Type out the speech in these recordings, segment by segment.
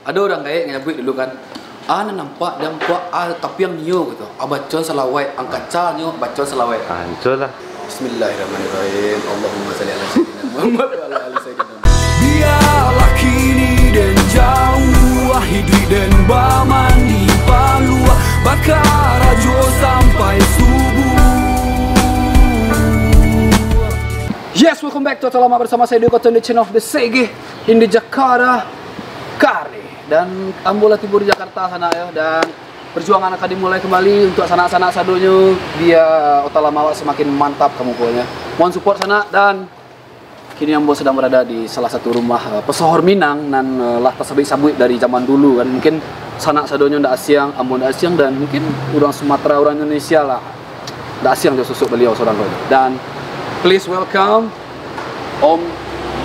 Ada orang kayak nyabut dulu kan. Ana nampak dan buat tapi yang nyo gitu. Baca selawat, angkat ca nyo baca selawat. Hancur lah. Bismillahirrahmanirrahim. Allahumma shalli ala sayyidina Muhammad wa ala ali sayyidina. Biarlah kini dan jauh hidri dan bamandi palua bakar rajo sampai subuh. Yes, welcome back to Lama bersama saya di Kota Legend of the Sege in the Jakarta Kari. Dan ambola tibur di Jakarta sana ya, dan perjuangan akan dimulai kembali untuk sanak-sanak sadonya dia Otalamawa semakin mantap kamu pokoknya. Mohon support sana, dan kini ambo sedang berada di salah satu rumah pesohor Minang dan lah tasabik-sabik dari zaman dulu kan. Mungkin sanak sadonya ndak asyang, ambo ndak asyang, dan mungkin orang Sumatera, orang Indonesia lah ndak asyang jo susuk beliau seorang kali. Dan please welcome Om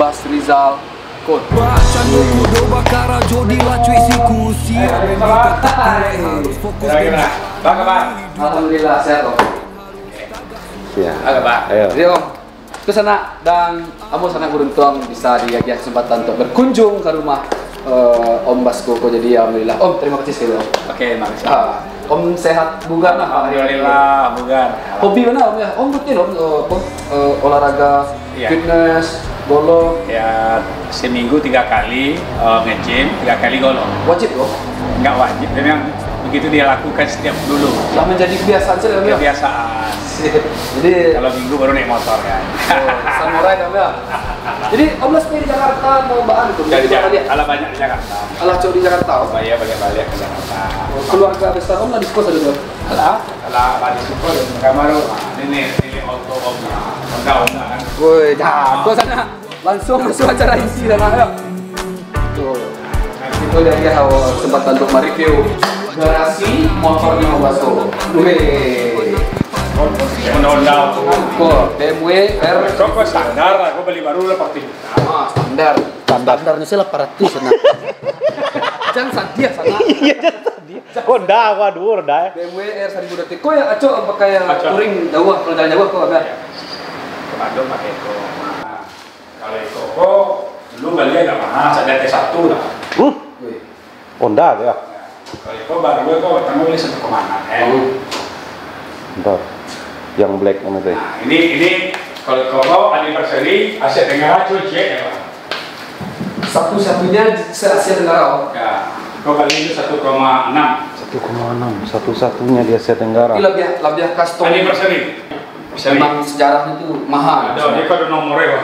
Bas Rizal Kot. Bacan kudo bakar rajo dilacuy siku siap harus fokus dan Alhamdulillah sehat Om. Ya. Agak Pak. Ayo. Jadi Om ke sana, dan kamu sangat beruntung bisa dibagi kesempatan untuk berkunjung ke rumah Om Bas Koko. Jadi alhamdulillah Om, terima kasih sekali Om. Oke, makasih. Om sehat bugar lah. Alhamdulillah, bugar. Hobi mana Om ya? Om rutin Om olahraga, Iya. fitness, golong. Ya, seminggu 3 kali nge-gym, 3 kali golong. Wajib Om. Nggak wajib, memang begitu dia lakukan setiap dulu. Lah menjadi kebiasaan saja Om ya. Kebiasaan. Jadi Kalau minggu baru naik motor kan. samurai Om ya. Jadi Om lah stay di Jakarta mau baan itu. Dari Jakarta. Kalau banyak di Jakarta. Alah cowok di Jakarta Om. Saya balik-balik ke Jakarta. Keluarga besar Om lah di kos ada tuh. Kalau balik ke kamar, ini auto om. Onda kan. Woi, jago sana. Langsung masuk acara isi dan ayo. Tuh. Itu dia kesempatan untuk mereview garasi motornya Om Bas Koko. Wih. Onda. Kok BMW R Kok standar, aku beli baru 8 juta. standar. Standarnya sih 800 sana. Jangan sadia sana. Iya, Honda aku aduh Honda. BMW R 1000 kok ya aco pakai yang Aco. touring jauh, kalau jalan jauh kok ada. Ke Bandung pakai Eko. Nah, kalau Eko kok dulu beli agak mahal, ada T1 lah. Wih. Honda ya. Kalau Eko baru gue kok pertama beli 1,6 Bentar. Yang black mana teh? Nah, ini kalau Eko anniversary Asia Tenggara cuy ya Pak. Satu-satunya se-Asia Tenggara Om. Ya, kau kali itu 1,6 1,6. Satu-satunya di Asia Tenggara. Ini lebih custom. anniversary. Memang sejarahnya itu mahal. Ada, dia kode nomornya Pak.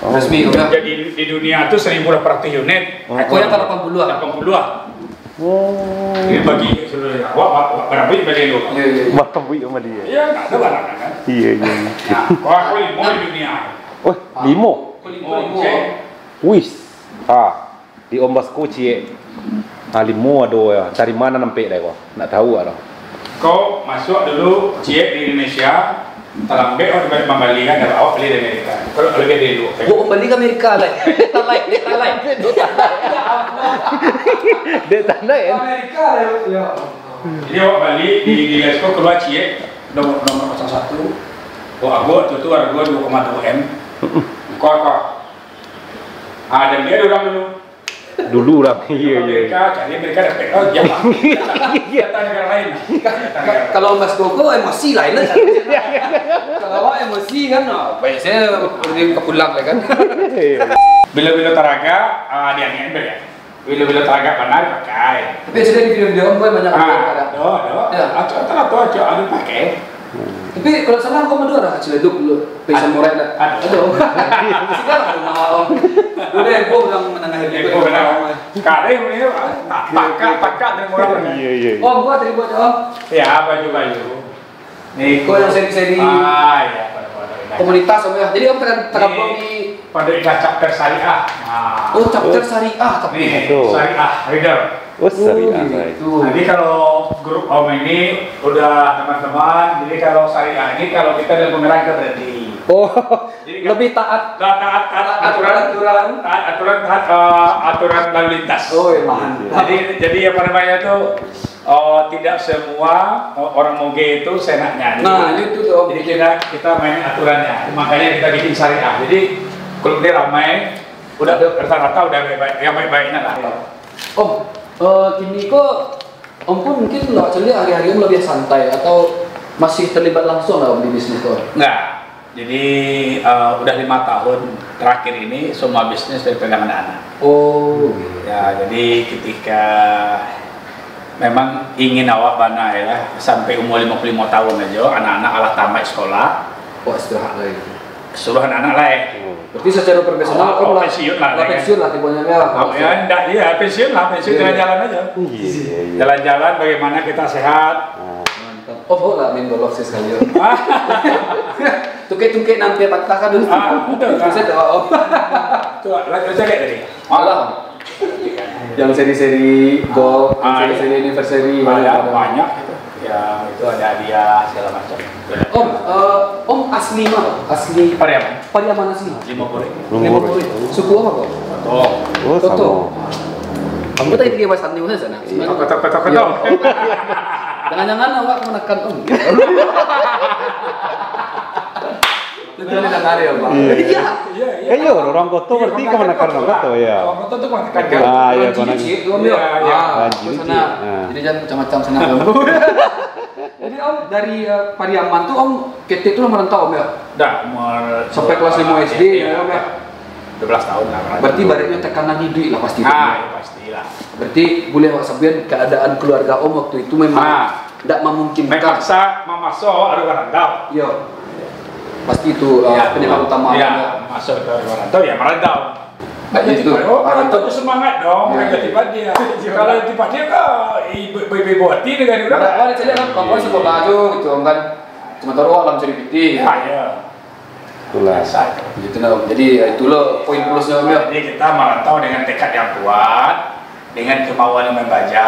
Oh. Resmi udah. Jadi di dunia itu 1.800 unit. Oh. Eko yang 80-an. 80-an. Oh. Ini bagi seluruhnya. Wah, berapa itu bagi lu? Iya, iya. Bapak bu sama dia. Iya, nggak ada barang kan? Iya iya. Nah, kau aku limo di dunia. Oh, limo. Limo. Wis. Di Om Bas Koko cie. Limo ado ya. Dari mana nampak dah kau? Nak tahu ada. Kau masuk dulu cie di Indonesia, terlambat oh di Bali kan, dapat awak beli dari Amerika. Kalau lebih dari dulu. Gua kembali ke Amerika lah. Data lain. Dia tanda ya. Amerika lah ya. Jadi awak balik di Glasgow keluar cie nomor 01. Oh aku tuh harga 2,2 M. Kok. Dan dia orang dulu. Dulu lah. Iya iya. Amerika dapat oh jangan. Data negara lain. Kalau Om Bas Koko emosi lain lah. Kalau awak emosi kan, biasanya pergi ke pulang lah kan. Bila-bila taraga dia ngember ya. Bila-bila taraga benar pakai. Tapi sudah di video-video Om Boy banyak ada. Ada. Ya. Ada pakai. Tapi kalau salah kau ada orang kecil itu dulu bisa murah dah. Ada. Om. Sekarang ada mau Om. Udah gua udah menengahin Eko benar. Karim ini pakai dengan orang. Iya iya. Om, gua tadi buat Om. Ya baju. Nih Kau yang seri-seri iya. komunitas Om ya. Jadi Om tergabung di pada chapter syariah. oh chapter syariah tapi. Nih Aduh. syariah reader. Oh, syariah. Gitu. Jadi kalau grup Om ini udah teman-teman, jadi kalau syariah ini kalau kita dalam pemerintah kita berhenti. Oh, Jadi lebih taat taat aturan lalu lintas. Oh, iya, mantap. Jadi apa namanya itu tidak semua orang moge itu senaknya. Nah, itu tuh Om. Jadi kita main aturannya. Makanya kita bikin syariah. Jadi kalau dia ramai, udah rata-rata udah baik-baik, yang baik-baiknya lah. Om, kini kok Om pun mungkin lo celia hari-hari Om lebih santai atau masih terlibat langsung lah Om di bisnis tuh? Enggak. Jadi udah 5 tahun terakhir ini semua bisnis dari pegangan anak. Oh. Ya, jadi ketika memang ingin awak bana ya sampai umur 55 tahun aja anak-anak alah tamat sekolah. Oh, istirahat lagi. Suruh anak-anak lah ya. Berarti secara profesional Om pensiun lah. pensiun lah tipunya ya. Ya, enggak, iya pensiun lah, pensiun jalan-jalan aja. Iya. Jalan-jalan bagaimana kita sehat. Oh, boleh main golf sih sekali. Tuke-tuke nanti patahkan dulu. Betul kan? Bisa tahu Om. Tuh, lagi lihat tadi. Malah. Yang seri-seri golf, seri-seri anniversary banyak gitu. Ya, itu ada hadiah segala macam. Om asli mana? Asli Pariaman. Pariaman asli. 50. Suku apa kok? Oh, Toto. sama. Kamu tadi tiga bahasa New sana. Ketok. Jangan-jangan awak menekan Om. Itu yang dengar ya, Pak. Iya. Iya, orang Koto berarti ke mana karena Koto ya. Orang Koto tuh mana kan? Ah, iya, kono. Sana. Jadi jangan macam-macam sana. Jadi Om dari Pariaman tuh Om ketik tuh merantau Om ya? Dah, umur Sampai kelas 5 SD ya Om ya? 12 tahun lah. Berarti baratnya tekanan hidup lah pasti. Ya pastilah. Berarti boleh awak sampean keadaan keluarga Om waktu itu memang tidak memungkinkan. Memaksa memasuk ada merantau. Iya. Pasti itu penyebab utama. Iya, masuk ke merantau ya merantau. Itu. Merantau itu semangat dong, mereka tiba dia. Kalau tiba dia kok ibu hati dengan dia. Ada cerita kan kawan sekolah aja gitu Om kan. Cuma taruh alam cari piti. Ya. Itulah. Gitu nah Om. Jadi itu loh poin plusnya Om ya. Jadi kita merantau dengan tekad yang kuat, dengan kemauan yang membaca,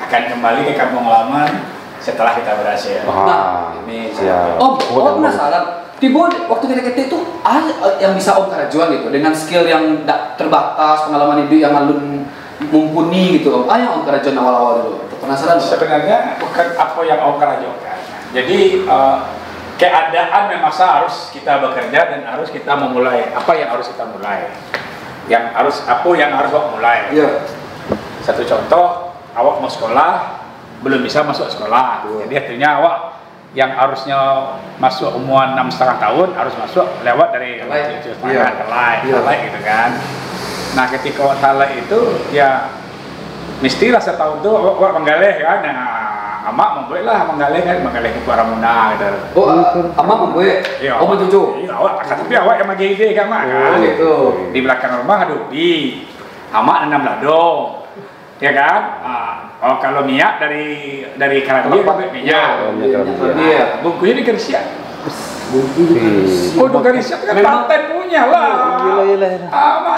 akan kembali ke kampung halaman setelah kita berhasil. Nah, ini Om penasaran. Tiba waktu kita itu ada yang bisa Om kerajuan gitu dengan skill yang tidak terbatas, pengalaman hidup yang alun mumpuni gitu Om. Yang Om kerajuan awal-awal dulu. Penasaran? Sebenarnya bukan apa yang Om kerajukan. Jadi keadaan memaksa harus kita bekerja dan harus kita memulai apa yang harus kita mulai. Apa yang harus awak mulai. Iya. Satu contoh, awak mau sekolah belum bisa masuk sekolah. Jadi artinya awak yang harusnya masuk umur 6,5 tahun harus masuk lewat dari 7,5 talai gitu kan. Nah ketika awak talai itu ya mestilah setahun itu awak menggalih kan. Nah amak membuat lah menggalih ke Paramuna gitu. Amak membuat? Iya. Oh mencucu? Iya awak, tapi awak yang bagi ide kan mak kan. Gitu. Di belakang rumah ada ubi, amak nanam lado, ya kan. Kalau minyak dari Karambia dapat minyak. Iya. Bungkunya di Garisian. Di Garisian kan paten punya lah.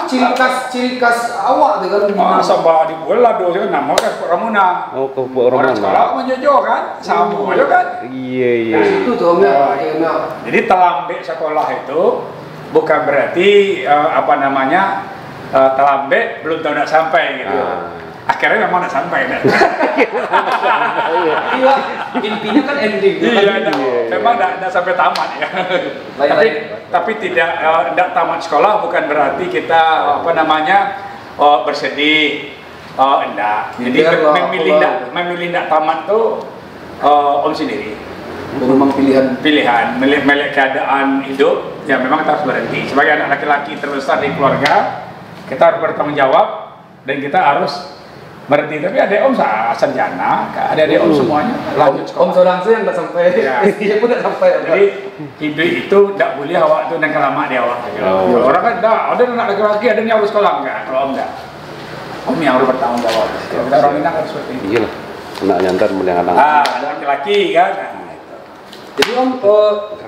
Ciri khas awak dengan Sambal di bola do kan nama kan Ramuna. Oh, ke Orang sekolah menjojo kan, sama aja kan. Iya. itu tuh Om ya. Jadi telambe sekolah itu bukan berarti telambe belum tahu nak sampai gitu. Akhirnya memang nak sampai kan. Iya, intinya kan ending. Iya, memang tidak sampai tamat ya. Tapi tidak tamat sekolah bukan berarti kita bersedih. Enggak. Jadi memilih tidak tamat tuh Om sendiri. Memang Pilihan, melihat keadaan hidup, ya memang kita harus berhenti. Sebagai anak laki-laki terbesar di keluarga, kita harus bertanggung jawab dan kita harus berhenti. Tapi ada Om sarjana, ada Om semuanya lanjut sekolah. Om seorang yang nggak sampai, dia pun nggak sampai. Jadi hidup itu tidak boleh awak tuh dan kelama di awak. Orang kan ada anak laki-laki ada yang harus sekolah enggak, kalau Om enggak. Om yang harus bertanggung jawab. Kita orang Minang harus seperti itu. Iya lah. Anak nyantar melihat anak. Ada laki-laki kan. Jadi Om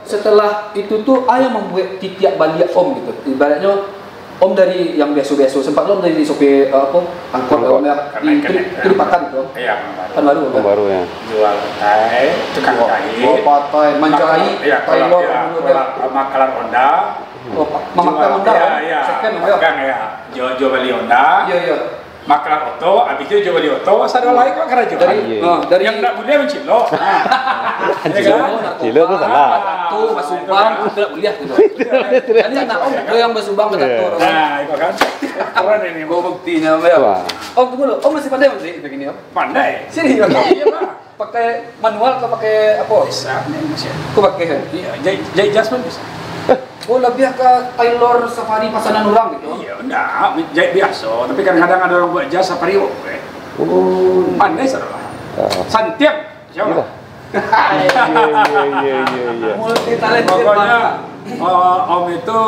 setelah itu tuh ayah membuat titiak balik Om gitu. Ibaratnya Om dari yang biasa-biasa, sempat Om dari sopir angkot Om ya, di Pakan itu Om? Iya, Kan baru Om? Baru ya. Jual petai, tukang jahit. Oh, patai, manjai, Iya, makalar Honda. Memakan Honda Om? Iya, Second Om ya? ya. Jual beli Honda. Iya. Makalar Oto, habis itu jual beli Oto, sadar lain kok karena jual. Dari yang tak boleh mencilo. Cilo itu salah. Tuh, Basumbang, tidak boleh gitu. Jadi anak Om yang Basumbang betul. Nah, itu kan. Orang ini Buktinya Om ya. Om tunggu dulu, Om masih pandai menteri begini Om? Pandai. Sini Om. Iya Pak. Pakai manual atau pakai apa? Bisa. Bisa. Aku pakai. Iya, jahit jas pun bisa. Oh lebih ke tailor safari pasanan orang gitu? Iya, enggak, jahit biasa. Tapi kadang-kadang ada orang buat jas safari oke. Oh. Pandai saudara. Santiang, siapa? Iya. Multi talented Pokoknya Om itu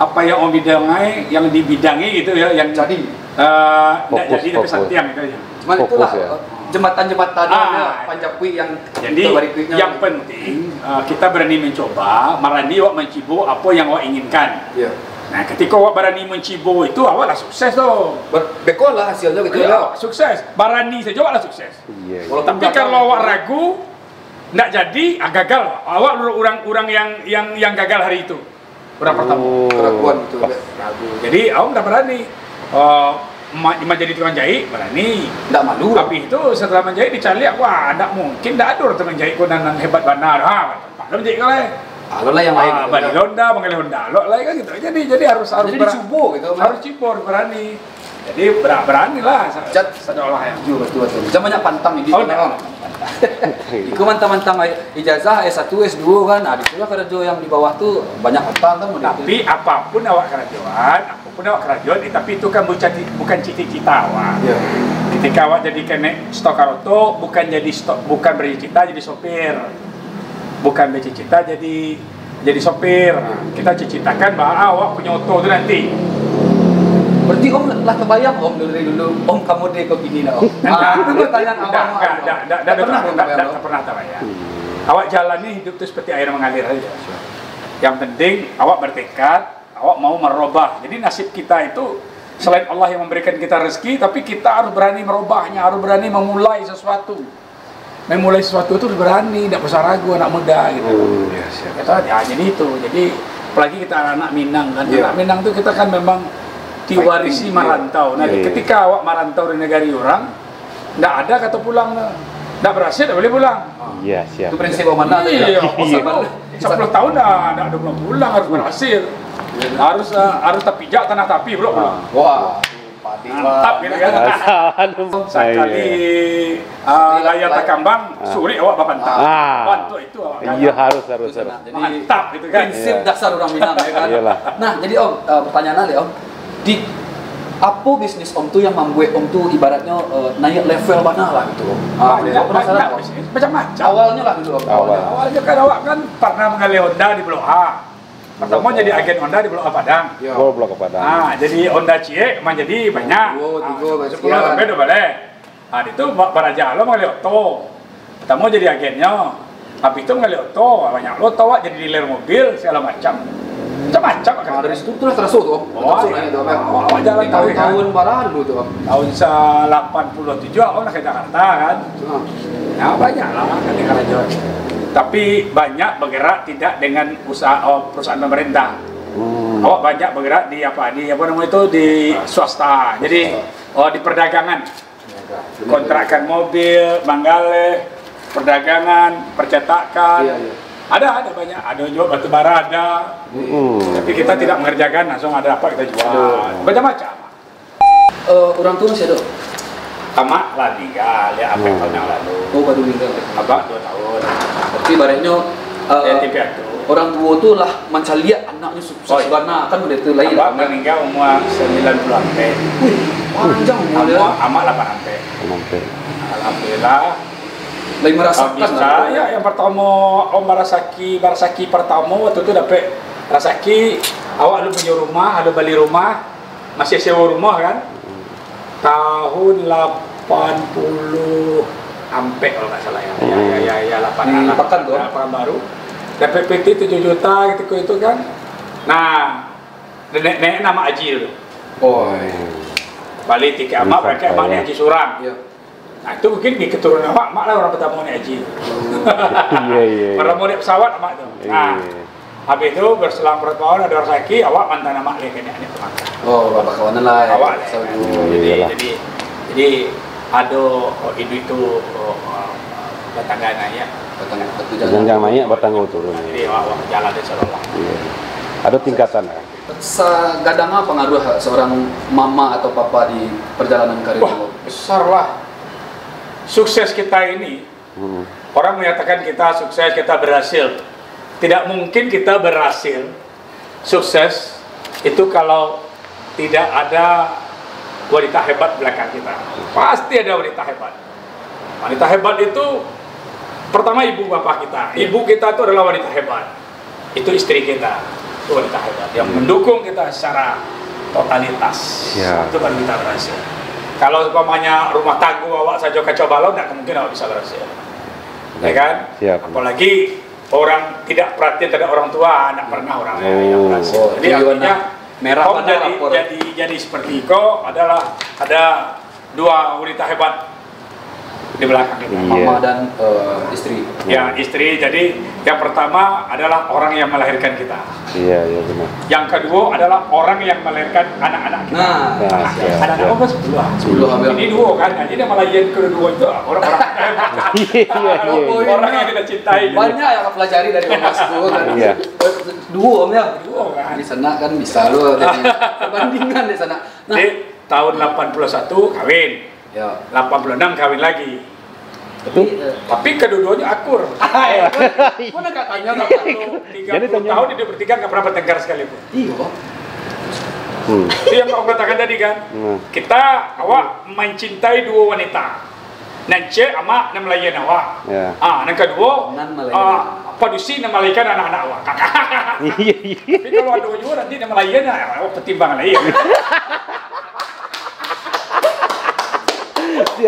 apa yang Om bidangi, yang dibidangi gitu ya, yang Jadi. Nggak Fokus, jadi tapi fokus. Santiang gitu ya. Cuman Fokus itulah ya. jembatan-jembatan Ah. Panjapui yang Jadi kita bari kuitnya. yang penting kita berani mencoba, marani awak mencibo apa yang awak inginkan. Iya. Nah, ketika awak berani mencibo itu awak lah sukses tuh. Bekol lah hasilnya gitu Ya, ya. awak sukses. Berani saja awak lah sukses. Iya. Walaupun Tapi gagal, kalau awak gitu. ragu, nggak jadi, gagal. Awak dulu orang-orang yang gagal hari itu. Orang pertama. Keraguan gitu. Ragu. Jadi awak nggak berani. Menjadi tukang jahit berani. Nggak malu. Tapi itu setelah menjahit dicari, wah, nggak mungkin, nggak ada orang menjahit konan hebat benar. Maklum menjahit kau lah. Kalau lah yang lain. Gitu, Bani ya. Honda, panggil Honda, lo lah kan gitu. Jadi harus Jadi dicoba gitu. harus cibor berani. Jadi berani lah. Seolah yang. Betul. Jangan banyak pantang ini. Oh, Om. Iku mantang-mantang ijazah S1, S2 kan. Nah, disitu kerja yang di bawah tuh banyak pantang kan. Tapi apapun awak kerajaan, tapi itu kan bukan cita-cita awak. Iya. Ketika awak jadi kena stokaroto, bukan bercita jadi sopir. Bukan bercita jadi sopir. Kita cita-citakan bahwa awak punya oto itu nanti. Berarti Om lah kebayang Om dari dulu. Om kamu deh kok gini nah Om. Itu pertanyaan awal. Enggak pernah terbayang. Awak jalani hidup itu seperti air mengalir saja. Yang penting awak bertekad, awak mau merubah. Jadi nasib kita itu selain Allah yang memberikan kita rezeki, tapi kita harus berani merubahnya, harus berani memulai sesuatu. Memulai sesuatu itu harus berani, tidak usah ragu, anak muda gitu. Jadi itu. Jadi apalagi kita anak Minang kan. Anak Minang itu kita kan memang diwarisi merantau. Nah, ketika awak merantau di negara orang, tidak ada kata pulang. Tidak berhasil, tidak boleh pulang. Iya, siap. Itu prinsip mana? Iya, 10 tahun dah ada belum pulang, harus berhasil. Harus terpijak tanah tapi belum pulang. Wah, Mantap gitu kan. Sekali layar takambang, suri awak bapantap. Bantu itu awak. Iya, harus. Jadi Mantap gitu kan. prinsip dasar orang Minang ya kan. Iyalah. Nah, jadi Om, pertanyaan Ali Om, di apa bisnis Om tuh yang membuat Om tuh ibaratnya naik level mana lah gitu Om? Banyak bisnis, macam-macam. Awalnya lah dulu Om. Awalnya kan awak kan pernah mengalih Honda di Blok A. Pertama jadi agen Honda di Blok A Padang. Oh, Blok Padang. Nah, jadi Honda Cie emang jadi banyak. 10 10 sampai udah boleh. Nah, itu Baraja lo mengalih oto. Pertama jadi agennya. Habis itu mengalih oto, banyak lo tahu jadi dealer mobil segala macam. Macam-macam kan. Nah, dari situ tuh terasa tuh Om. Langsung naik tuh Om. Awak jalan tahun baru dulu tuh Om. Tahun 87 aku nak ke Jakarta kan. Ya banyak lah kan di Karajon. Tapi banyak bergerak tidak dengan usaha perusahaan pemerintah. Awak banyak bergerak di apa namanya itu di swasta. Jadi di perdagangan. Kontrakan mobil, manggale, perdagangan, percetakan. Ada banyak. Ada juga batu bara ada. Tapi kita tidak mengerjakan, langsung ada apa kita jual. Macam-macam. Orang tua masih ada? Amak lah tinggal ya apa tahun yang lalu. Oh, baru meninggal. Abah 2 tahun. Berarti ibaratnya TV itu. orang tua tuh lah mencari lihat anaknya sukses karena kan udah itu lain. Abah meninggal umur 90 sampai. Panjang umurnya. Amak 8 sampai. Alhamdulillah. Lain merasakan. Saya yang pertama Om Barasaki pertama waktu itu dapat Barasaki awak lu punya rumah, ada beli rumah, masih sewa rumah kan? Tahun 80 sampai kalau nggak salah ya. Ya 8 Pekan tuh. Lapangan baru. Dapat PT 7 juta gitu itu kan. Nah, nenek nama Aji dulu. Oh. Balik tiket amak, pakai amak Haji Surang. Iya. Nah itu mungkin di keturunan mak lah orang pertama naik haji. Iya. Orang mau naik pesawat mak tu. Nah, habis itu berselang beberapa tahun ada orang sakit, awak mantan mak lagi naik Mekah. Oh, bapak kawanan lah. Awak lah. jadi ada itu batangga naik. Jangan naik batang turun. Jadi awak jalan di Sololah. Ada tingkatan. Kadang apa pengaruh seorang mama atau papa di perjalanan karir? Wah, besar lah. Sukses kita ini, orang menyatakan kita sukses, kita berhasil. Tidak mungkin kita berhasil, sukses, itu kalau tidak ada wanita hebat belakang kita. Pasti ada wanita hebat. Wanita hebat itu, pertama ibu bapak kita. Ibu kita itu adalah wanita hebat. Itu istri kita, itu wanita hebat. Yang mendukung kita secara totalitas. Itu baru kita berhasil. Kalau umpamanya rumah tangga awak saja kacau balau, tidak mungkin awak bisa berhasil. Ya kan? Apalagi orang tidak perhatian terhadap orang tua, tidak pernah orang yang berhasil. Jadi artinya merah jadi seperti Iko adalah ada dua wanita hebat di belakang kita. Mama dan istri. Ya, istri. Jadi yang pertama adalah orang yang melahirkan kita. Iya benar. Yang kedua adalah orang yang melahirkan anak-anak kita. Anak-anak apa 10 hamil. Ini dua kan. Jadi yang melahirkan kedua itu orang-orang orang yang kita cintai. Banyak yang pelajari dari Mas Duo kan. Duo Om ya. Duo kan. Di sana kan bisa loh jadi perbandingan di sana. Nah, di tahun 81 kawin. Ya. 86 kawin lagi. Tapi kedua-duanya akur. Mana katanya 30 tahun hidup bertiga nggak pernah bertengkar sekalipun. Iya. Itu yang kau katakan tadi kan. Kita awak mencintai dua wanita. Nance ama nama lain awak. Yang kedua padusi nama lain anak-anak awak. Tapi kalau ada juga nanti nama lain awak pertimbangan lain. Jadi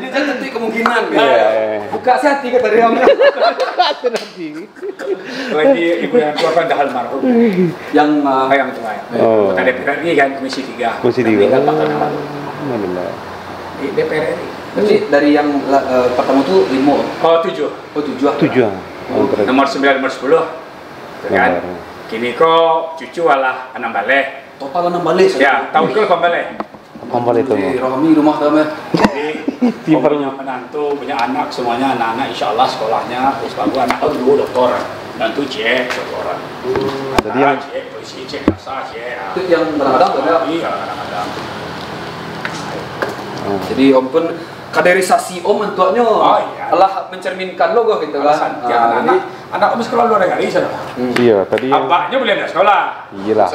jangan nanti kemungkinan buka hati kata dia lagi ibu yang keluarkan dah almarhum yang itu kota DPR RI kan Komisi 3 meninggal 4 tahun yang lalu di DPR RI. Jadi dari yang pertama tuh 7 nomor 9 nomor 10 kan kini kok cucu walah 6 balik total 6 balik ya tahun ke 8 balik itu Rohmi rumah kami. Jadi punya menantu, punya anak, semuanya anak-anak insya Allah sekolahnya terus bagus. Anak dulu dokter, menantu cek doktoran. Jadi yang cek polisi, cek kasa, cek. Itu yang kadang-kadang ada. Iya kadang-kadam. Jadi Om pun kaderisasi Om mentuanya Allah mencerminkan logo gitu kan. Anak Om sekolah luar negeri sana. Iya tadi. Abahnya boleh ada sekolah. Iyalah.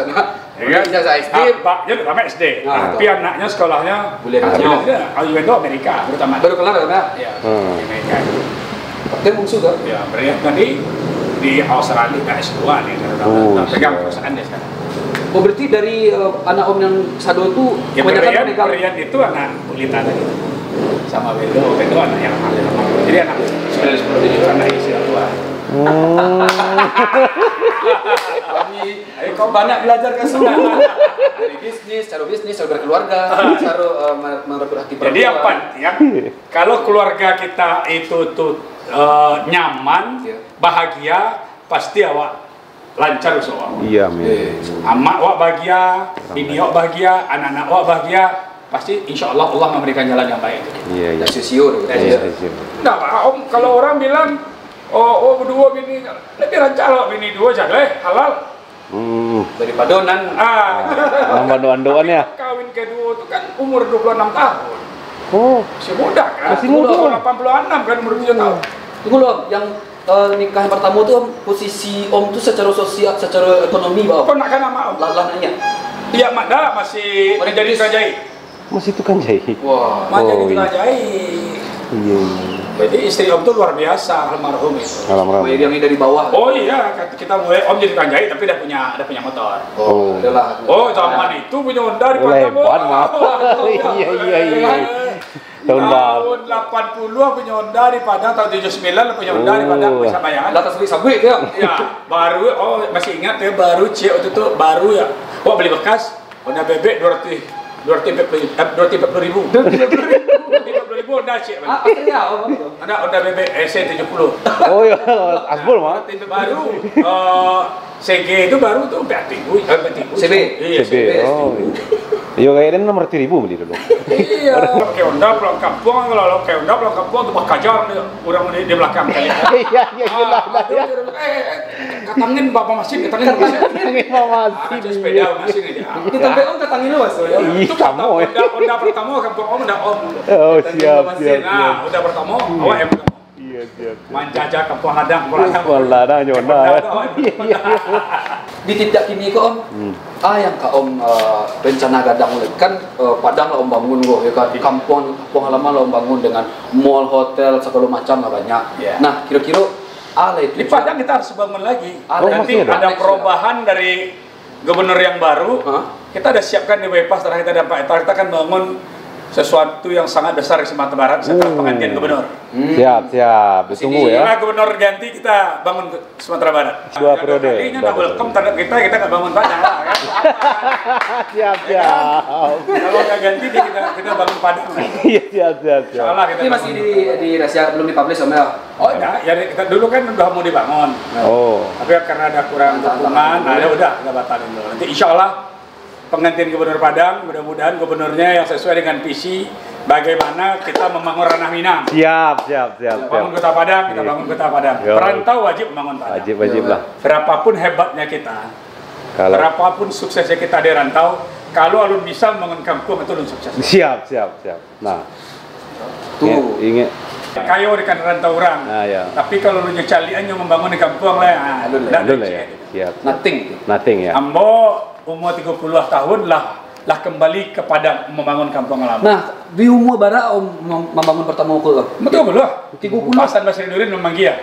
Ijazah SD. Abahnya pertama SD. Tapi anaknya sekolahnya boleh itu Amerika terutama. Baru kelar kan? Iya. Amerika. Tapi musuh kan? Ya, tadi di Australia S2 nih pegang perusahaan dia sekarang. Oh berarti dari anak Om yang sado itu kebanyakan Brian itu anak Lita tadi. Sama Bedo anak yang almarhum. Jadi anak 9 itu anak istri tua. Kau banyak belajar ke sana dari bisnis, cara berkeluarga, cara merebut hati perempuan. Jadi yang penting kalau keluarga kita itu tuh nyaman, bahagia, pasti awak lancar usaha. Iya, amin. Amak awak bahagia, bini awak bahagia, anak-anak awak bahagia, pasti insya Allah Allah memberikan jalan yang baik. Iya. Nah, Om kalau orang bilang oh berdua bini lebih lancar loh bini dua jalan halal daripada nambah doan ya kawin kedua itu kan umur 26 tahun masih muda kan masih muda 86 kan umur 7 tahun tunggu loh yang nikah yang pertama tuh posisi Om tuh secara sosial secara ekonomi bawah kok nak kan nama Om lah nanya iya mak dah masih jadi tukang jahit masih tukang jahit wah jadi tukang jahit iya. Jadi istri Om tuh luar biasa almarhum itu. Almarhum. Yang dari bawah. Oh iya, kita mulai Om jadi tukang jahit tapi udah punya motor. Adalah. Oh zaman itu punya Honda di Lebat maaf. Iya. Tahun 80 punya Honda di Padang, tahun 79 punya Honda di Padang bisa bayangan. Atas beli sabit ya. Ya, baru masih ingat ya baru waktu itu baru ya. Wah beli bekas Honda bebek 240.000. Honda cik. Ada Honda bebek SC70. Oh iya, asbol mah. Baru CG itu baru tuh CB. CB. Oh. Yo kayaknya 600.000 beli dulu. Iya. Oke, Honda pulang kampung, kalau oke Honda pulang kampung tuh bakajar orang di belakang kali. Iya lah. Katangin bapak mesin, katangin mesin. Katangin bapak mesin. Sepeda mesin aja. Kita om katangin lu mas. Ih, kamu ya. Honda pertama kampung om udah om. Oh, siap. Nah, udah pertama awak em. Iya, siap. Manjaja kampung ladang, Ladang Honda. Di tidak kini kok om, yang kak om rencana gadang mulai kan Padang lah om bangun ya kan, kampung halaman lah om bangun dengan mall, hotel, segala macam lah banyak. Yeah. Nah kira-kira itu di Padang kita harus bangun lagi. Nanti ada perubahan dari gubernur yang baru. Kita ada siapkan di bypass setelah kita dapat kita akan bangun sesuatu yang sangat besar di Sumatera Barat setelah penggantian gubernur. Siap. Ditunggu ya. Setelah gubernur ganti kita bangun ke Sumatera Barat. Dua periode. Ini udah welcome terhadap kita nggak bangun Padang lah kan. Siap. Kalau nggak ganti kita bangun Padang. Iya, siap. Insyaallah kita. Ini masih di rahasia belum dipublish om ya. Oh enggak, ya kita dulu kan udah mau dibangun. Oh. Tapi karena ada kurang dukungan, ya udah kita batalin dulu. Nanti insyaallah penggantian gubernur Padang, mudah-mudahan gubernurnya yang sesuai dengan visi bagaimana kita membangun ranah Minang. Siap. Bangun kota Padang, kita bangun kota Padang. Ya. Perantau wajib membangun Padang. Wajib lah. Berapapun hebatnya kita, Kalau berapapun suksesnya kita di rantau, kalau alun bisa membangun kampung itu alun sukses. siap. Nah, Tuh. ingat. Kayo di kan rantau orang. Nah, ya. Tapi kalau lu nyecalian yang membangun di kampung lah, Alun Dulu ya. Siap. Nothing. Ya. Ambo umur 30 tahun lah kembali kepada membangun kampung halaman. Nah di umur bara om membangun pertama aku Betul belum? 30. Pak Hasan Basri Nurin memanggil.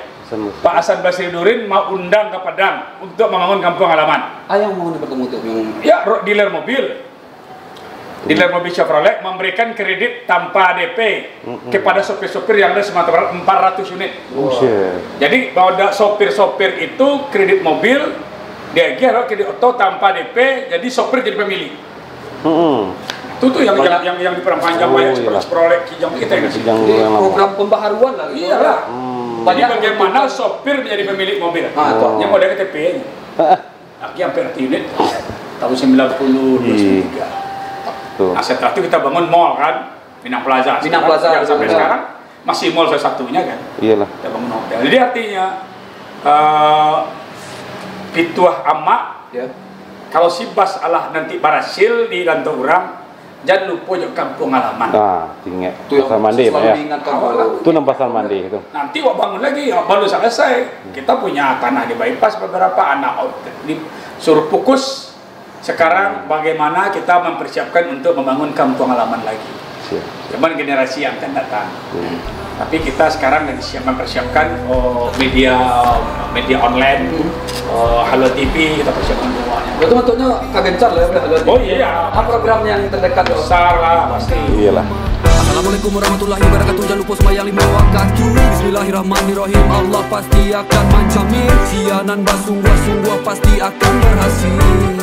Pak Hasan Basri Nurin mau undang ke Padang untuk membangun kampung halaman. Yang membangun pertama itu yang Dealer mobil. Dealer mobil Chevrolet memberikan kredit tanpa DP kepada sopir-sopir yang ada Sumatera Barat 400 unit. Jadi bahwa sopir-sopir itu kredit mobil dia kira kredit auto tanpa DP, jadi sopir jadi pemilik. Itu tuh yang diperpanjang banyak Chevrolet kijang kita ini. program pembaharuan lah. Iyalah. Jadi bagaimana sopir menjadi pemilik mobil? Yang mau ada KTP-nya. Lagi hampir unit tahun 92 Nah setelah itu kita bangun mall kan, Minang Plaza. Yang sampai sekarang masih mall satu-satunya kan. Iyalah. Kita bangun hotel. Jadi artinya Pituah Amak, kalau si Bas Allah nanti berhasil di rantau orang, jangan lupa juga kampung halaman. Nah, ingat pasar mandi ya. Itu pasar mandi itu. Nanti wak bangun lagi, baru selesai. Kita punya tanah di bypass beberapa anak disuruh fokus. Sekarang bagaimana kita mempersiapkan untuk membangun kampung halaman lagi. Cuman generasi yang akan datang. Tapi kita sekarang lagi mempersiapkan media online, Halo TV kita persiapkan semuanya. Itu bentuknya kagencar lah ya. Oh iya. Program yang terdekat besar lah pasti. Iyalah. Assalamualaikum warahmatullahi wabarakatuh. Jangan lupa sembahyang 5 waktu. Bismillahirrahmanirrahim. Allah pasti akan menjamin. Sianan bersungguh-sungguh pasti akan berhasil.